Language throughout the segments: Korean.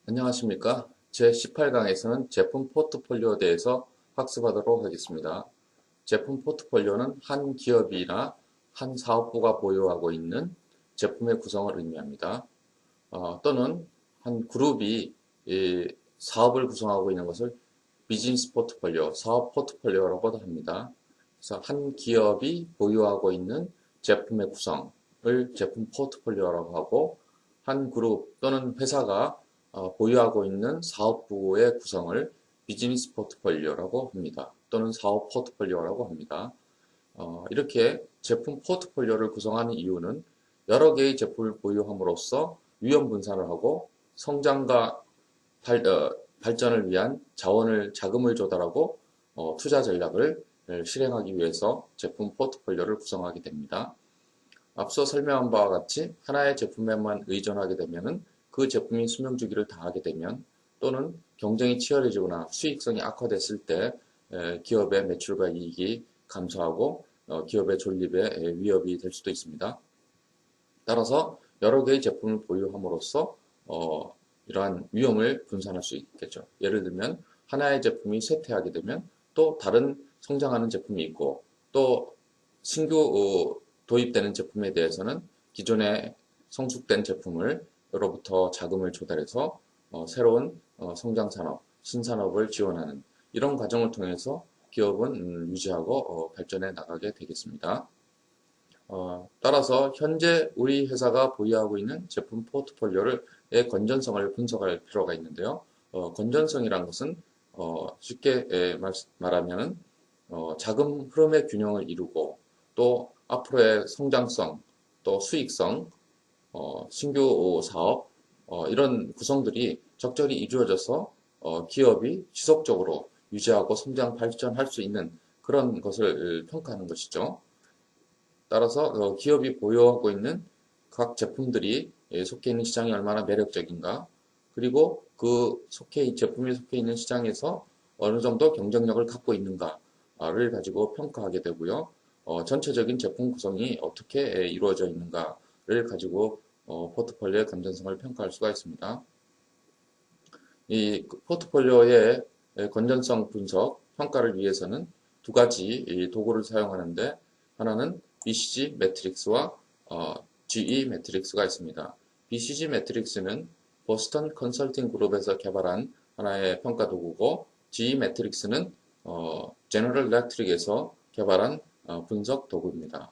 안녕하십니까? 제18강에서는 제품 포트폴리오에 대해서 학습하도록 하겠습니다. 제품 포트폴리오는 한 기업이나 한 사업부가 보유하고 있는 제품의 구성을 의미합니다. 또는 한 그룹이 이 사업을 구성하고 있는 것을 비즈니스 포트폴리오, 사업 포트폴리오라고도 합니다. 그래서 한 기업이 보유하고 있는 제품의 구성을 제품 포트폴리오라고 하고, 한 그룹 또는 회사가 보유하고 있는 사업부의 구성을 비즈니스 포트폴리오라고 합니다. 또는 사업 포트폴리오라고 합니다. 이렇게 제품 포트폴리오를 구성하는 이유는 여러 개의 제품을 보유함으로써 위험 분산을 하고 성장과 발전을 위한 자금을 조달하고 투자 전략을 실행하기 위해서 제품 포트폴리오를 구성하게 됩니다. 앞서 설명한 바와 같이 하나의 제품에만 의존하게 되면은 그 제품이 수명주기를 다하게 되면 또는 경쟁이 치열해지거나 수익성이 악화됐을 때 기업의 매출과 이익이 감소하고 기업의 존립에 위협이 될 수도 있습니다. 따라서 여러 개의 제품을 보유함으로써 이러한 위험을 분산할 수 있겠죠. 예를 들면 하나의 제품이 쇠퇴하게 되면 또 다른 성장하는 제품이 있고 또 신규 도입되는 제품에 대해서는 기존에 성숙된 제품으로부터 자금을 조달해서 새로운 성장 산업, 신산업을 지원하는 이런 과정을 통해서 기업은 유지하고 발전해 나가게 되겠습니다. 따라서 현재 우리 회사가 보유하고 있는 제품 포트폴리오의 건전성을 분석할 필요가 있는데요. 건전성이란 것은 쉽게 말하면 자금 흐름의 균형을 이루고 또 앞으로의 성장성, 또 수익성, 신규 사업 이런 구성들이 적절히 이루어져서 기업이 지속적으로 유지하고 성장 발전할 수 있는 그런 것을 평가하는 것이죠. 따라서 기업이 보유하고 있는 각 제품들이 속해 있는 시장이 얼마나 매력적인가, 그리고 그 제품이 속해 있는 시장에서 어느 정도 경쟁력을 갖고 있는가를 가지고 평가하게 되고요. 전체적인 제품 구성이 어떻게 이루어져 있는가를 가지고 포트폴리오의 건전성을 평가할 수가 있습니다. 이 포트폴리오의 건전성 분석, 평가를 위해서는 두 가지 도구를 사용하는데 하나는 BCG 매트릭스와 GE 매트릭스가 있습니다. BCG 매트릭스는 보스턴 컨설팅 그룹에서 개발한 하나의 평가 도구고 GE 매트릭스는 제너럴 일렉트릭에서 개발한 분석 도구입니다.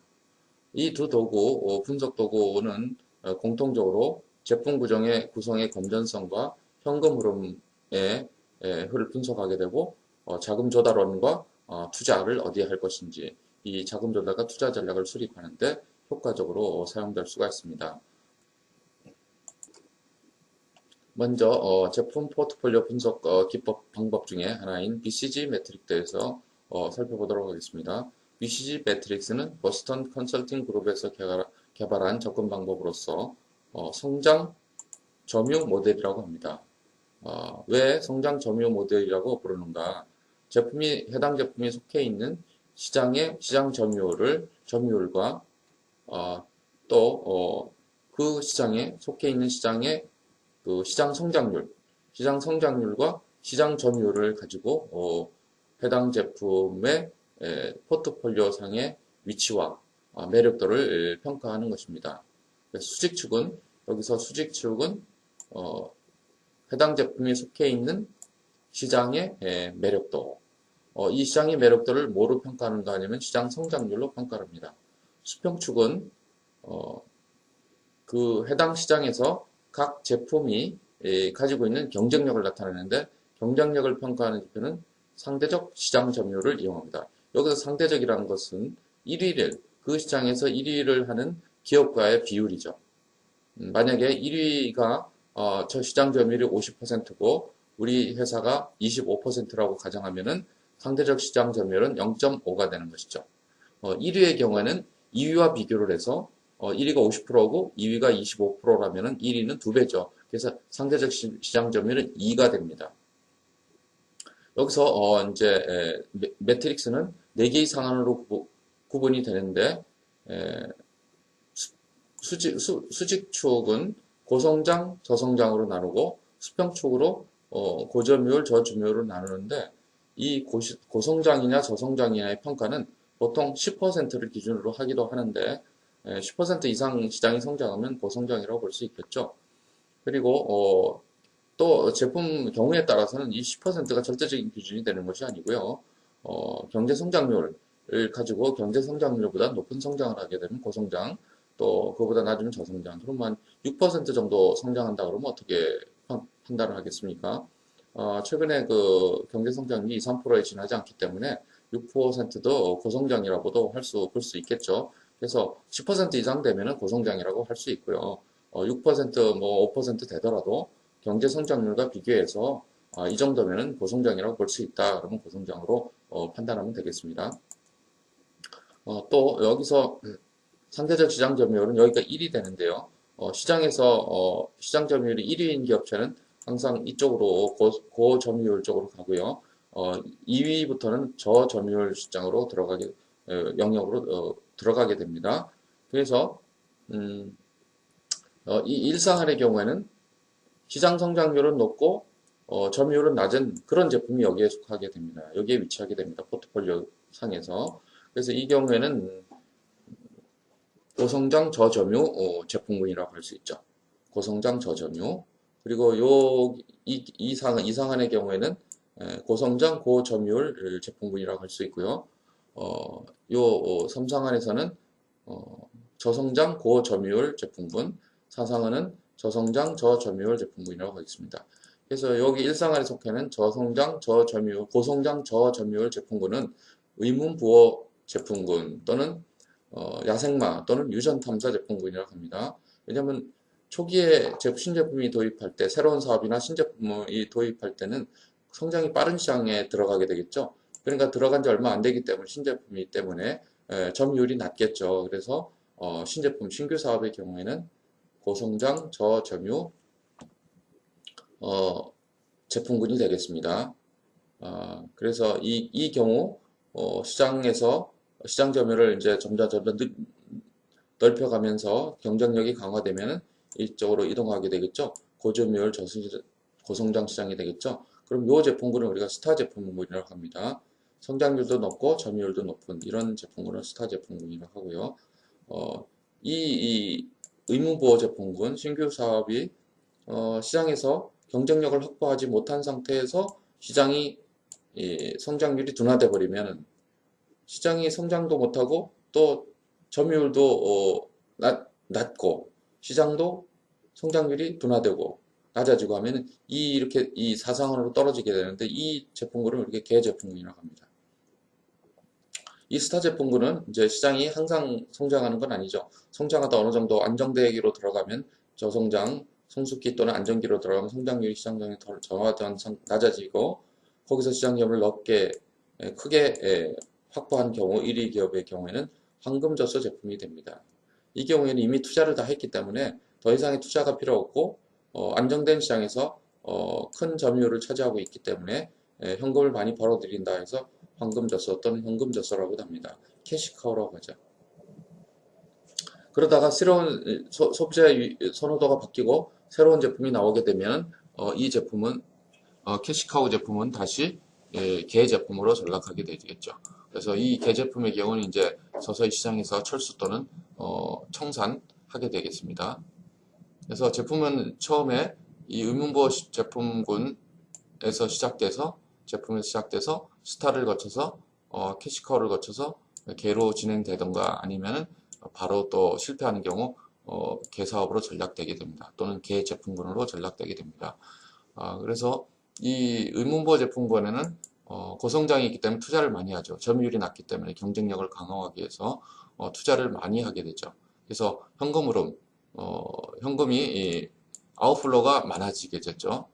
이 두 도구, 분석 도구는 공통적으로 제품 구성의 건전성과 현금 흐름의 흐를 분석하게 되고 자금 조달원과 투자를 어디에 할 것인지 이 자금 조달과 투자 전략을 수립하는데 효과적으로 사용될 수가 있습니다. 먼저 제품 포트폴리오 분석 기법 방법 중에 하나인 BCG 매트릭에 대해서 살펴보도록 하겠습니다. BCG 매트릭스는 보스턴 컨설팅 그룹에서 개발한 접근 방법으로서 성장 점유 모델이라고 합니다. 왜 성장 점유 모델이라고 부르는가? 해당 제품이 속해 있는 시장의 시장 점유율과 또 그 시장에 속해 있는 시장의 그 시장 성장률과 시장 점유율을 가지고 해당 제품의 포트폴리오 상의 위치와 매력도를 평가하는 것입니다. 여기서 수직축은 해당 제품이 속해 있는 시장의 매력도, 이 시장의 매력도를 뭐로 평가하는가 하냐면 시장 성장률로 평가합니다. 수평축은 그 해당 시장에서 각 제품이 가지고 있는 경쟁력을 나타내는데 경쟁력을 평가하는 지표는 상대적 시장 점유율을 이용합니다. 여기서 상대적이라는 것은 그 시장에서 1위를 하는 기업과의 비율이죠. 만약에 1위가 저 시장 점유율이 50%고 우리 회사가 25%라고 가정하면은 상대적 시장 점유율은 0.5가 되는 것이죠. 1위의 경우에는 2위와 비교를 해서 1위가 50%고 2위가 25%라면은 1위는 2배죠. 그래서 상대적 시장 점유율은 2가 됩니다. 여기서 이제 매트릭스는 4개의 상한으로 구분이 되는데 수직축은 고성장, 저성장으로 나누고 수평축으로 고점유율, 저점유율을 나누는데 이 고성장이냐 저성장이냐의 평가는 보통 10%를 기준으로 하기도 하는데 10% 이상 시장이 성장하면 고성장이라고 볼 수 있겠죠. 그리고 또 제품 경우에 따라서는 이 10%가 절대적인 기준이 되는 것이 아니고요. 경제 성장률을 가지고 경제 성장률보다 높은 성장을 하게 되면 고성장, 또 그보다 낮으면 저성장. 그러면 6% 정도 성장한다 그러면 어떻게 판단을 하겠습니까? 최근에 그 경제 성장률이 2, 3%에 지나지 않기 때문에 6%도 고성장이라고도 볼 수 있겠죠. 그래서 10% 이상 되면은 고성장이라고 할 수 있고요. 6%뭐 5% 되더라도 경제 성장률과 비교해서 이 정도면은 고성장이라고 볼 수 있다. 그러면 고성장으로 판단하면 되겠습니다. 또 여기서 상대적 시장 점유율은 여기가 1이 되는데요. 시장에서 시장 점유율이 1위인 기업체는 항상 이쪽으로 고점유율 쪽으로 가고요. 2위부터는 저점유율 시장으로 영역으로 들어가게 됩니다. 그래서 이 일상할의 경우에는 시장 성장률은 높고 점유율은 낮은 그런 제품이 여기에 속하게 됩니다. 여기에 위치하게 됩니다. 포트폴리오 상에서. 그래서 이 경우에는 고성장 저점유 제품군이라고 할 수 있죠. 고성장 저점유. 그리고 이 상한의 경우에는 고성장 고점유율 제품군이라고 할 수 있고요. 요 3상한에서는 저성장 고점유율 제품군, 4상한은 저성장 저점유율 제품군이라고 하겠습니다. 그래서 여기 1상한에 속해는 저성장 저점유율, 고성장 저점유율 제품군은 의문부호 제품군 또는 야생마 또는 유전 탐사 제품군이라고 합니다. 왜냐하면 초기에 신제품이 도입할 때, 새로운 사업이나 신제품이 도입할 때는 성장이 빠른 시장에 들어가게 되겠죠. 그러니까 들어간 지 얼마 안 되기 때문에 신제품이기 때문에 점유율이 낮겠죠. 그래서 신제품, 신규 사업의 경우에는 고성장 저점유 제품군이 되겠습니다. 그래서 이 경우 시장에서 시장 점유를 이제 점점 넓혀가면서 경쟁력이 강화되면 이쪽으로 이동하게 되겠죠. 고점유율 고성장 시장이 되겠죠. 그럼 이 제품군은 우리가 스타 제품군이라고 합니다. 성장률도 높고 점유율도 높은 이런 제품군을 스타 제품군이라고 하고요. 이 의무보호 제품군 신규 사업이 시장에서 경쟁력을 확보하지 못한 상태에서 시장이 성장률이 둔화돼 버리면 시장이 성장도 못하고 또 점유율도 낮고 시장도 성장률이 둔화되고 낮아지고 하면 이렇게 이 사상으로 떨어지게 되는데 이 제품군을 우리가 개제품군이라고 합니다. 이 스타 제품군은 이제 시장이 항상 성장하는 건 아니죠. 성장하다 어느 정도 안정대기로 들어가면 저성장, 성숙기 또는 안정기로 들어가면 성장률이 시장장에 저하던 낮아지고 거기서 시장 점유율을 크게 확보한 경우 1위 기업의 경우에는 황금저서 제품이 됩니다. 이 경우에는 이미 투자를 다 했기 때문에 더 이상의 투자가 필요 없고 안정된 시장에서 큰 점유율을 차지하고 있기 때문에 현금을 많이 벌어들인다 해서 황금저서 또는 현금저서라고도 합니다. 캐시카우라고 하죠. 그러다가 새로운 소비자의 선호도가 바뀌고 새로운 제품이 나오게 되면 이 제품은 캐시카우 제품은 다시 개 제품으로 전락하게 되겠죠. 그래서 이 개 제품의 경우는 이제 서서히 시장에서 철수 또는 청산하게 되겠습니다. 그래서 제품은 처음에 이 의문부호 제품군에서 시작돼서 스타를 거쳐서 캐시카우를 거쳐서 개로 진행되던가 아니면은 바로 또 실패하는 경우 개 사업으로 전락되게 됩니다. 또는 개 제품군으로 전락되게 됩니다. 그래서 이 의문부호 제품군에는 고성장이 있기 때문에 투자를 많이 하죠. 점유율이 낮기 때문에 경쟁력을 강화하기 위해서 투자를 많이 하게 되죠. 그래서 현금 흐름, 현금이 아웃플로가 많아지게 됐죠.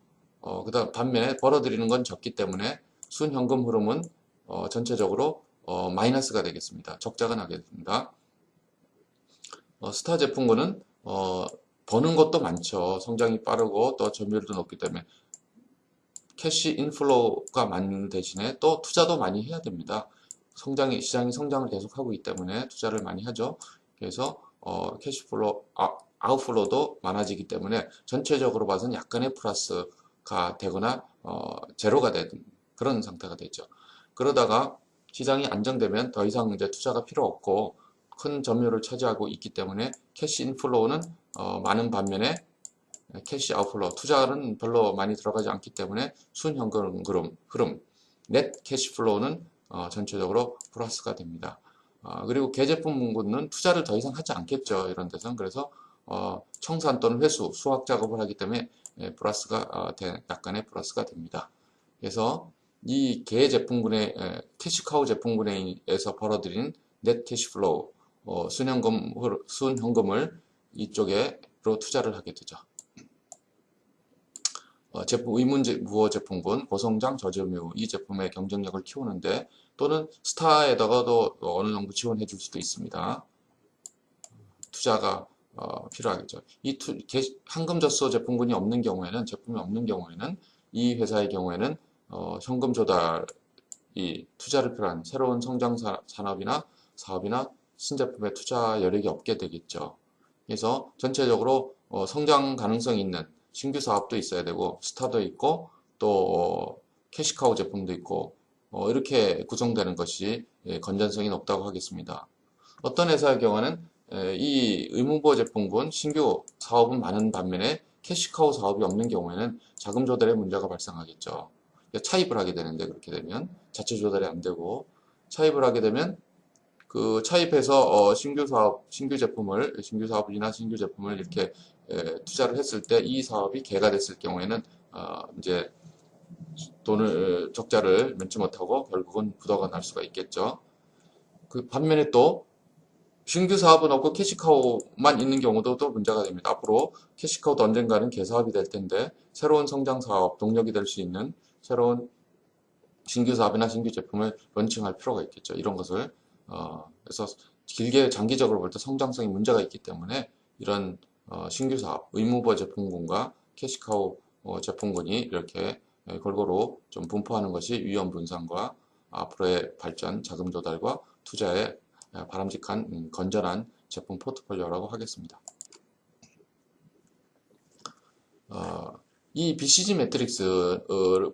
그다음 반면에 벌어들이는 건 적기 때문에 순현금 흐름은 전체적으로 마이너스가 되겠습니다. 적자가 나게 됩니다. 스타 제품군은 버는 것도 많죠. 성장이 빠르고 또 점유율도 높기 때문에 캐시 인플로우가 많은 대신에 또 투자도 많이 해야 됩니다. 시장이 성장을 계속하고 있기 때문에 투자를 많이 하죠. 그래서 캐시플로우 아웃플로도 많아지기 때문에 전체적으로 봐서는 약간의 플러스가 되거나 제로가 되는 그런 상태가 되죠. 그러다가 시장이 안정되면 더 이상 이제 투자가 필요 없고 큰 점유율을 차지하고 있기 때문에 캐시 인플로우는 많은 반면에 캐시 아웃플로우, 투자는 별로 많이 들어가지 않기 때문에 순현금 흐름, 넷 캐시 플로우는 전체적으로 플러스가 됩니다. 그리고 계제품 문구는 투자를 더 이상 하지 않겠죠. 이런 데서는. 그래서 청산 또는 회수, 수확 작업을 하기 때문에 플러스가 약간의 플러스가 됩니다. 그래서 이 개 제품군의 캐시카우 제품군에서 벌어들인 넷 캐시플로우, 순현금을 이쪽에로 투자를 하게 되죠. 제품 의문부호 제품군, 고성장 저점유 이 제품의 경쟁력을 키우는데 또는 스타에다가도 어느 정도 지원해 줄 수도 있습니다. 투자가 필요하겠죠. 이 현금저소 제품군이 없는 경우에는, 제품이 없는 경우에는 이 회사의 경우에는 현금 조달이 투자를 필요한 새로운 성장 산업이나 사업이나 신제품에 투자 여력이 없게 되겠죠. 그래서 전체적으로 성장 가능성이 있는 신규 사업도 있어야 되고 스타도 있고 또 캐시카우 제품도 있고 이렇게 구성되는 것이 건전성이 높다고 하겠습니다. 어떤 회사의 경우는 이 의무보호 제품군 신규 사업은 많은 반면에 캐시카우 사업이 없는 경우에는 자금 조달에 문제가 발생하겠죠. 차입을 하게 되는데 그렇게 되면 자체 조달이 안 되고 차입을 하게 되면 그 차입해서 신규 사업이나 신규 제품을 이렇게 투자를 했을 때 이 사업이 개가 됐을 경우에는 이제 적자를 면치 못하고 결국은 부도가 날 수가 있겠죠. 그 반면에 또 신규 사업은 없고 캐시카우만 있는 경우도 또 문제가 됩니다. 앞으로 캐시카우도 언젠가는 개사업이 될 텐데 새로운 성장 사업, 동력이 될 수 있는 새로운 신규 사업이나 신규 제품을 런칭할 필요가 있겠죠. 이런 것을 그래서 길게 장기적으로 볼 때 성장성이 문제가 있기 때문에 이런 신규 사업, 의무보 제품군과 캐시카우 제품군이 이렇게 골고루 좀 분포하는 것이 위험 분산과 앞으로의 발전, 자금 조달과 투자에 바람직한 건전한 제품 포트폴리오라고 하겠습니다. 이 BCG 매트릭스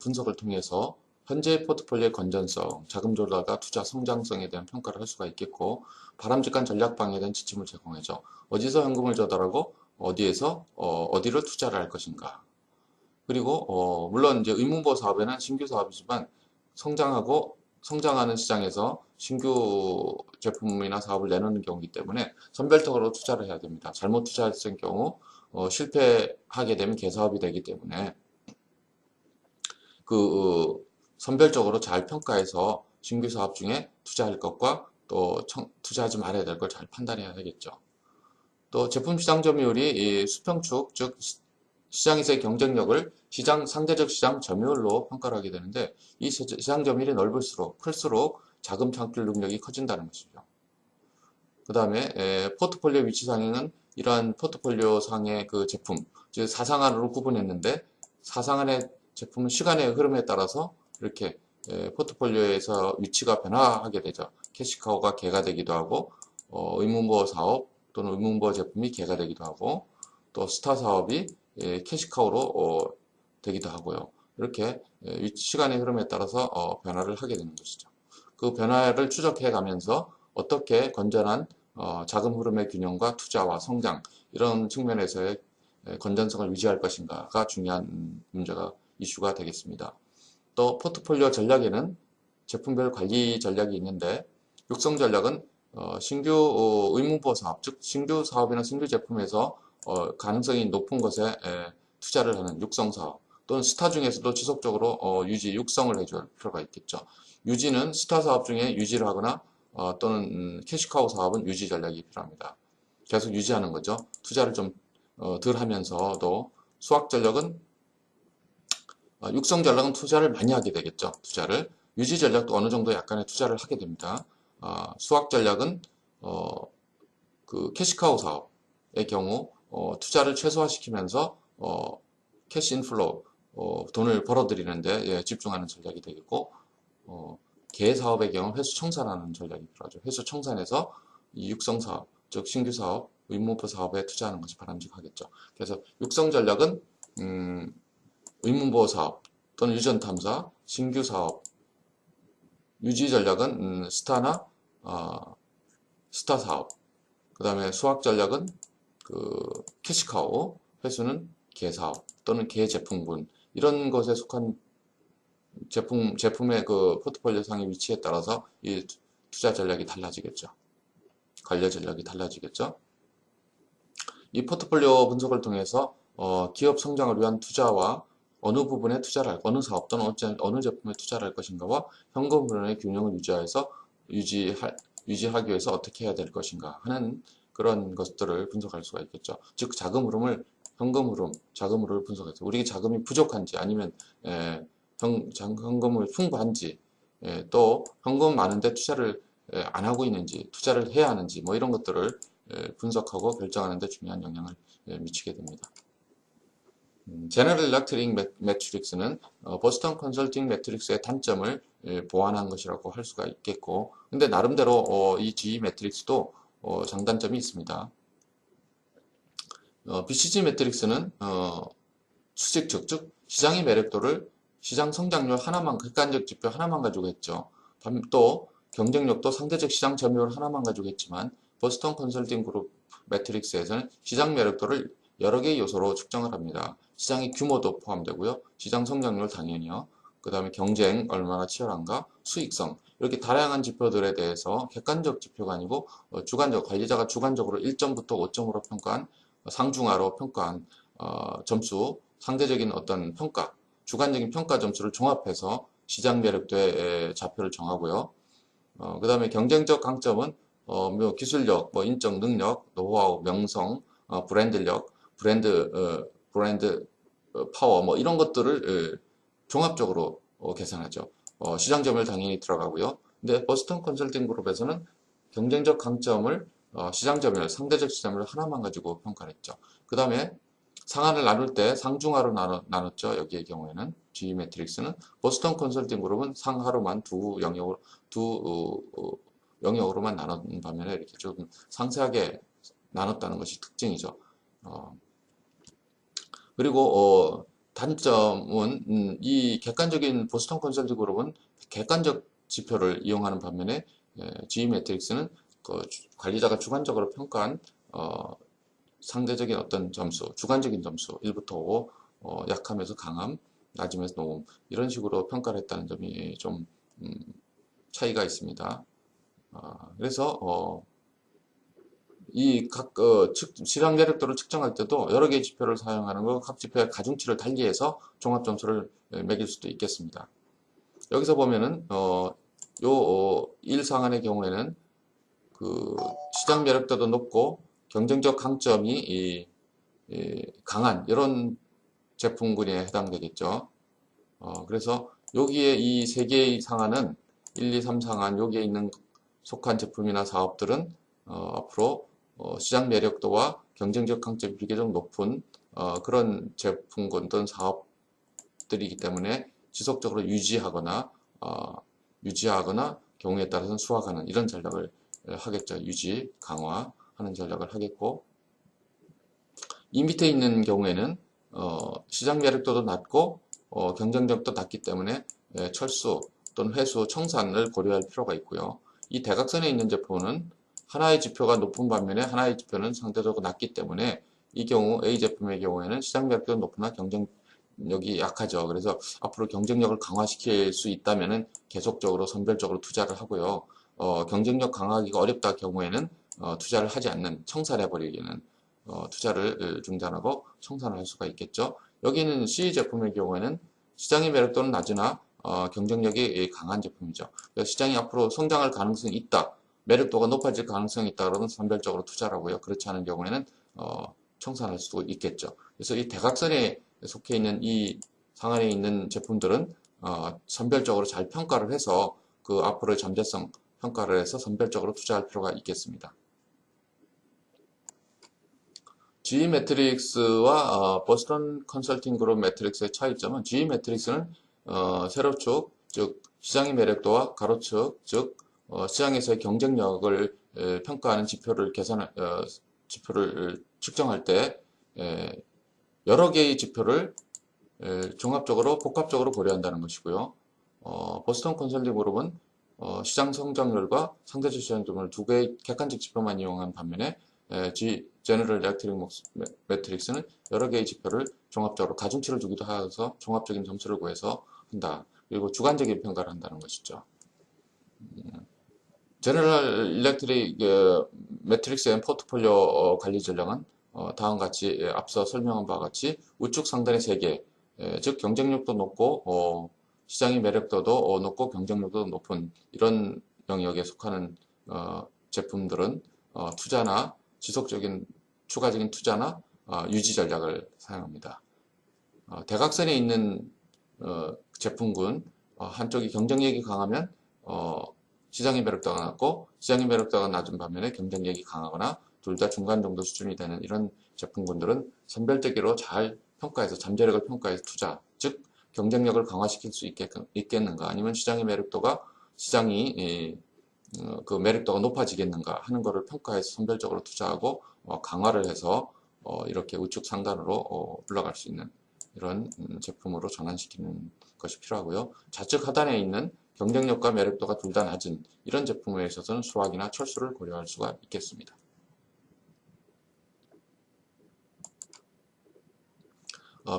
분석을 통해서 현재 포트폴리오의 건전성, 자금 조달과 투자 성장성에 대한 평가를 할 수가 있겠고 바람직한 전략 방향에 대한 지침을 제공해줘. 어디서 현금을 조달하고 어디로 투자를 할 것인가. 그리고 물론 이제 의무보호 사업에는 신규 사업이지만 성장하는 시장에서 신규 제품이나 사업을 내놓는 경우이기 때문에 선별적으로 투자를 해야 됩니다. 잘못 투자했을 경우 실패하게 되면 개사업이 되기 때문에 선별적으로 잘 평가해서 신규 사업 중에 투자할 것과 또 투자하지 말아야 될 걸 잘 판단해야 되겠죠. 또 제품 시장 점유율이 수평축, 즉 시장에서의 경쟁력을 상대적 시장 점유율로 평가를 하게 되는데 이 시장 점유율이 클수록 자금 창출 능력이 커진다는 것이죠. 그 다음에 포트폴리오 위치 상에는 이러한 포트폴리오 상의 그 제품, 즉 사상안으로 구분했는데 사상안의 제품은 시간의 흐름에 따라서 이렇게 포트폴리오에서 위치가 변화하게 되죠. 캐시카우가 개가 되기도 하고 의무보호 사업 또는 의무보호 제품이 개가 되기도 하고 또 스타 사업이 캐시카우로 되기도 하고요. 이렇게 시간의 흐름에 따라서 변화를 하게 되는 것이죠. 그 변화를 추적해 가면서 어떻게 건전한 자금 흐름의 균형과 투자와 성장 이런 측면에서의 건전성을 유지할 것인가가 중요한 이슈가 되겠습니다. 또 포트폴리오 전략에는 제품별 관리 전략이 있는데 육성 전략은 신규 의무보호 사업, 즉 신규 사업이나 신규 제품에서 가능성이 높은 것에 투자를 하는 육성 사업 또는 스타 중에서도 지속적으로 육성을 해줄 필요가 있겠죠. 유지는 스타 사업 중에 유지를 하거나 또는 캐시카우 사업은 유지 전략이 필요합니다. 계속 유지하는 거죠. 투자를 좀 덜 하면서도 수확 전략은 육성 전략은 투자를 많이 하게 되겠죠. 유지 전략도 어느 정도 약간의 투자를 하게 됩니다. 수확 전략은 그 캐시카우 사업의 경우 투자를 최소화시키면서 캐시 인플로우 돈을 벌어들이는데 집중하는 전략이 되겠고 개 사업의 경우 회수 청산하는 전략이 필요하죠. 회수 청산해서 이 육성 사업, 즉 신규 사업 의무부 사업에 투자하는 것이 바람직하겠죠. 그래서 육성 전략은 의문보호 사업 또는 유전 탐사, 신규 사업, 유지 전략은 스타나 스타 사업, 그 다음에 수학 전략은 캐시카우, 회수는 개사업 또는 개제품군 이런 것에 속한 제품의 그 포트폴리오 상의 위치에 따라서 이 투자 전략이 달라지겠죠. 관리 전략이 달라지겠죠. 이 포트폴리오 분석을 통해서 기업 성장을 위한 투자와 어느 부분에 투자를 할, 어느 사업 또는 어느 제품에 투자를 할 것인가와 현금 흐름의 균형을 유지하기 위해서 어떻게 해야 될 것인가 하는 그런 것들을 분석할 수가 있겠죠. 즉 자금 흐름을 현금 흐름, 자금 흐름을 분석해서 우리 자금이 부족한지 아니면 현금을 풍부한지 또 현금 많은데 투자를 안 하고 있는지 투자를 해야 하는지 뭐 이런 것들을 분석하고 결정하는 데 중요한 영향을 미치게 됩니다. 제너럴 일렉트릭 매트릭스는 보스턴 컨설팅 매트릭스의 단점을 보완한 것이라고 할 수가 있겠고 근데 나름대로 이 GE 매트릭스도 장단점이 있습니다. BCG 매트릭스는 수직적, 즉 시장의 매력도를 시장 성장률 하나만, 객관적 지표 하나만 가지고 했죠. 또 경쟁력도 상대적 시장 점유율 하나만 가지고 했지만 보스턴 컨설팅 그룹 매트릭스에서는 시장 매력도를 여러 개의 요소로 측정을 합니다. 시장의 규모도 포함되고요. 시장 성장률 당연히요. 그 다음에 경쟁 얼마나 치열한가, 수익성 이렇게 다양한 지표들에 대해서 객관적 지표가 아니고 관리자가 주관적으로 1점부터 5점으로 평가한 상중하로 평가한 점수, 상대적인 어떤 평가, 주관적인 평가 점수를 종합해서 시장 매력도의 좌표를 정하고요. 그 다음에 경쟁적 강점은 뭐 기술력, 뭐 인적 능력, 노하우, 명성, 브랜드력, 브랜드 파워 뭐 이런 것들을 종합적으로 계산하죠. 시장 점유율 당연히 들어가고요. 근데 보스턴 컨설팅 그룹에서는 경쟁적 강점을 시장 점유율, 상대적 시장 점유율 하나만 가지고 평가를 했죠. 그 다음에 상한을 나눌 때 상중하로 나눴죠. 여기의 경우에는 GE 매트릭스는 보스턴 컨설팅 그룹은 상하로만 두 영역으로만 나눈 반면에 이렇게 좀 상세하게 나눴다는 것이 특징이죠. 그리고 단점은 이 객관적인 보스턴 컨설팅 그룹은 객관적 지표를 이용하는 반면에 GE 매트릭스는 관리자가 주관적으로 평가한 상대적인 어떤 점수, 주관적인 점수 1부터 5, 약함에서 강함, 낮음에서 높음 이런 식으로 평가를 했다는 점이 좀 차이가 있습니다. 그래서 이 각 시장 매력도를 측정할 때도 여러 개의 지표를 사용하는 거 각 지표의 가중치를 달리해서 종합 점수를 매길 수도 있겠습니다. 여기서 보면은 요 1상한의 경우에는 그 시장 매력도도 높고 경쟁적 강점이 강한 이런 제품군에 해당되겠죠. 그래서 여기에 이 세 개의 상한은 1, 2, 3 상한 여기에 있는 속한 제품이나 사업들은 앞으로 시장 매력도와 경쟁적 강점이 비교적 높은 그런 제품군 또는 사업들이기 때문에 지속적으로 유지하거나 경우에 따라서는 수확하는 이런 전략을 하겠죠. 유지, 강화하는 전략을 하겠고 이 밑에 있는 경우에는 시장 매력도도 낮고 경쟁력도 낮기 때문에 철수 또는 회수, 청산을 고려할 필요가 있고요. 이 대각선에 있는 제품은 하나의 지표가 높은 반면에 하나의 지표는 상대적으로 낮기 때문에 이 경우 A 제품의 경우에는 시장 매력도 높으나 경쟁력이 약하죠. 그래서 앞으로 경쟁력을 강화시킬 수 있다면 계속적으로 선별적으로 투자를 하고요. 경쟁력 강화하기가 어렵다 경우에는 투자를 하지 않는, 청산해버리기는 투자를 중단하고 청산을 할 수가 있겠죠. 여기는 C 제품의 경우에는 시장의 매력도는 낮으나 경쟁력이 강한 제품이죠. 그래서 시장이 앞으로 성장할 가능성이 있다. 매력도가 높아질 가능성이 있다 그러면 선별적으로 투자를 하고요. 그렇지 않은 경우에는 청산할 수도 있겠죠. 그래서 이 대각선에 속해 있는 이 상한에 있는 제품들은 선별적으로 잘 평가를 해서 그 앞으로의 잠재성 평가를 해서 선별적으로 투자할 필요가 있겠습니다. GE 매트릭스와 보스턴 컨설팅 그룹 매트릭스의 차이점은 GE 매트릭스는 세로축, 즉 시장의 매력도와 가로축, 즉 시장에서의 경쟁력을 평가하는 지표를 지표를 측정할 때 여러 개의 지표를 종합적으로 복합적으로 고려한다는 것이고요. 보스턴 컨설팅 그룹은 시장 성장률과 상대적 시장점을 두 개의 객관적 지표만 이용한 반면에 제너럴 일렉트릭 매트릭스는 여러 개의 지표를 종합적으로 가중치를 주기도 해서 종합적인 점수를 구해서 한다. 그리고 주관적인 평가를 한다는 것이죠. 제너럴 일렉트릭 매트릭스 앤 포트폴리오 관리 전략은 다음과 같이 앞서 설명한 바와 같이 우측 상단의 3개, 즉 경쟁력도 높고 시장의 매력도도 높고 경쟁력도 높은 이런 영역에 속하는 제품들은 투자나 지속적인 추가적인 투자나 유지 전략을 사용합니다. 대각선에 있는 제품군 한쪽이 경쟁력이 강하면 시장의 매력도가 낮고 시장의 매력도가 낮은 반면에 경쟁력이 강하거나 둘 다 중간 정도 수준이 되는 이런 제품군들은 선별되기로 잘 평가해서 잠재력을 평가해서 투자, 즉 경쟁력을 강화시킬 수 있겠는가 아니면 시장의 매력도가 그 매력도가 높아지겠는가 하는 것을 평가해서 선별적으로 투자하고 강화를 해서 이렇게 우측 상단으로 올라갈 수 있는 이런 제품으로 전환시키는 것이 필요하고요. 좌측 하단에 있는 경쟁력과 매력도가 둘 다 낮은 이런 제품에 있어서는 수확이나 철수를 고려할 수가 있겠습니다.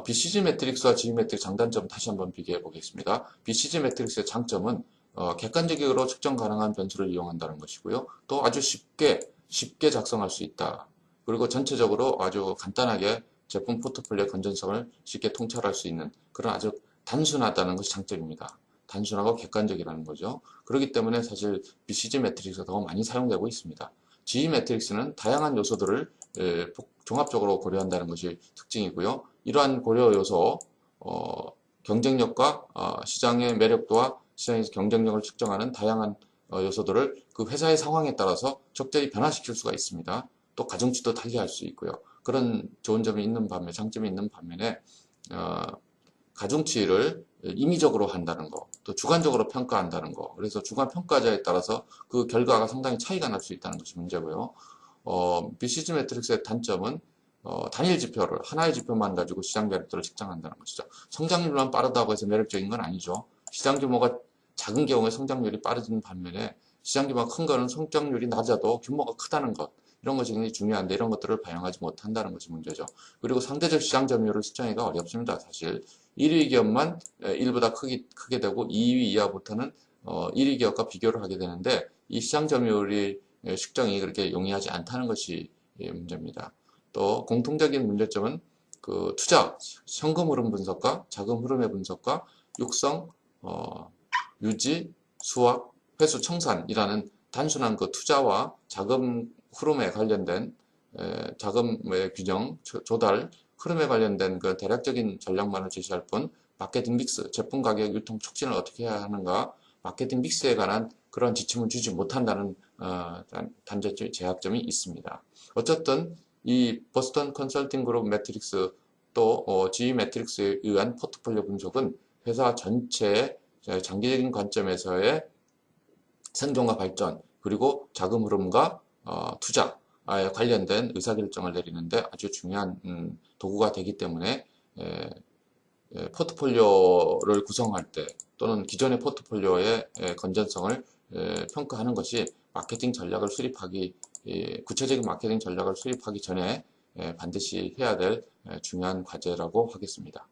BCG 매트릭스와 GE 매트릭스 장단점 다시 한번 비교해 보겠습니다. BCG 매트릭스의 장점은 객관적으로 측정 가능한 변수를 이용한다는 것이고요. 또 아주 쉽게 작성할 수 있다. 그리고 전체적으로 아주 간단하게 제품 포트폴리오 건전성을 쉽게 통찰할 수 있는 그런 아주 단순하다는 것이 장점입니다. 단순하고 객관적이라는 거죠. 그렇기 때문에 사실 BCG 매트릭스가 더 많이 사용되고 있습니다. GE 매트릭스는 다양한 요소들을 종합적으로 고려한다는 것이 특징이고요. 이러한 고려 요소, 경쟁력과 시장의 매력도와 시장에서 경쟁력을 측정하는 다양한 요소들을 그 회사의 상황에 따라서 적절히 변화시킬 수가 있습니다. 또 가중치도 달리할 수 있고요. 그런 좋은 점이 있는 반면에 장점이 있는 반면에 가중치를 임의적으로 한다는 거, 또 주관적으로 평가한다는 거. 그래서 주관 평가자에 따라서 그 결과가 상당히 차이가 날 수 있다는 것이 문제고요. BCG 매트릭스의 단점은 단일 지표를 하나의 지표만 가지고 시장 매력도를 측정한다는 것이죠. 성장률만 빠르다고 해서 매력적인 건 아니죠. 시장 규모가 작은 경우에 성장률이 빠르는 반면에 시장 규모가 큰 거는 성장률이 낮아도 규모가 크다는 것 이런 것이 굉장히 중요한데 이런 것들을 반영하지 못한다는 것이 문제죠. 그리고 상대적 시장 점유율을 측정하기가 어렵습니다. 사실 1위 기업만 1보다 크게 되고 2위 이하부터는 1위 기업과 비교를 하게 되는데 이 시장 점유율이 측정이 그렇게 용이하지 않다는 것이 문제입니다. 또 공통적인 문제점은 그 투자, 현금 흐름 분석과 자금 흐름의 분석과 육성, 유지, 수확, 회수, 청산이라는 단순한 그 투자와 자금 흐름에 관련된 자금의 균형, 조달, 흐름에 관련된 그 대략적인 전략만을 제시할 뿐 마케팅 믹스, 제품 가격 유통 촉진을 어떻게 해야 하는가 마케팅 믹스에 관한 그런 지침을 주지 못한다는 단점이 제약점이 있습니다. 어쨌든 이 보스턴 컨설팅 그룹 매트릭스 또 GE 매트릭스에 의한 포트폴리오 분석은 회사 전체의 장기적인 관점에서의 생존과 발전 그리고 자금 흐름과 투자에 관련된 의사결정을 내리는데 아주 중요한 도구가 되기 때문에 포트폴리오를 구성할 때 또는 기존의 포트폴리오의 건전성을 평가하는 것이 마케팅 전략을 수립하기 구체적인 마케팅 전략을 수립하기 전에 반드시 해야 될 중요한 과제라고 하겠습니다.